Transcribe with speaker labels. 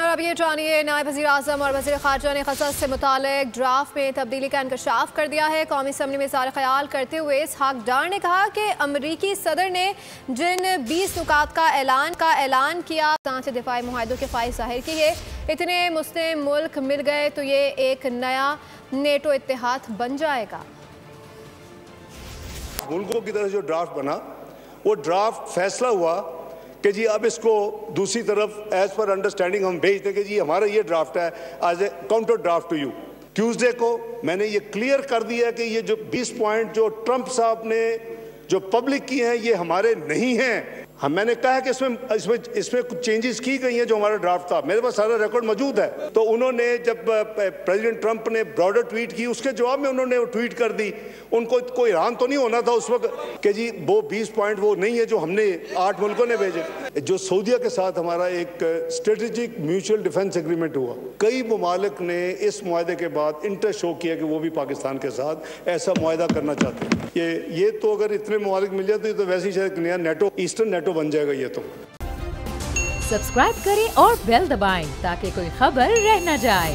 Speaker 1: और अब ये जानिए, नायब वज़ीर आज़म और वज़ीर ख़ारजा ने क़सस से मुतालिक ड्राफ्ट में तब्दीली का इंकशाफ कर दिया है। कौमी असम्बली में इज़हार ख़याल करते हुए इसहाक डार ने कहा कि अमरीकी सदर ने जिन 20 नुकात का ऐलान किया, सांचे दिफाई मुआहदों के ख्वाहिश ज़ाहिर की है। इतने मुस्लिम मुल्क मिल गए तो ये एक नया नेटो इत्तेहाद बन जाएगा।
Speaker 2: मुल्कों की तरफ जो ड्राफ्ट बना, वो ड्राफ्ट फैसला हुआ कि जी अब इसको दूसरी तरफ एज पर अंडरस्टैंडिंग हम भेज दें कि जी हमारा ये ड्राफ्ट है as a counter draft to you. Tuesday को मैंने ये क्लियर कर दिया कि ये जो 20 पॉइंट जो ट्रंप साहब ने जो पब्लिक की हैं ये हमारे नहीं हैं। मैंने कहा है कि इसमें कुछ चेंजेस की गई हैं जो हमारा ड्राफ्ट था, मेरे पास सारा रिकॉर्ड मौजूद है। तो उन्होंने जब प्रेसिडेंट ट्रंप ने ब्रॉडर ट्वीट की, उसके जवाब में उन्होंने वो ट्वीट कर दी। उनको कोई हैरान तो नहीं होना था उस वक्त कि जी वो 20 पॉइंट वो नहीं है जो हमने 8 मुल्कों ने भेजे। जो सऊदीया के साथ हमारा एक स्ट्रेटेजिक म्यूचुअल डिफेंस एग्रीमेंट हुआ, कई ममालिक ने इस मुआहदे के बाद इंटरेस्ट शो किया कि वो भी पाकिस्तान के साथ ऐसा मुआहदा करना चाहते हैं। ये तो अगर इतने ममालिक मिल जाए तो ये तो वैसे ही शायद नया नेटो, ईस्टर्न नेटो बन जाएगा। ये तो
Speaker 3: सब्सक्राइब करें और बेल दबाएं ताकि कोई खबर रह न जाए।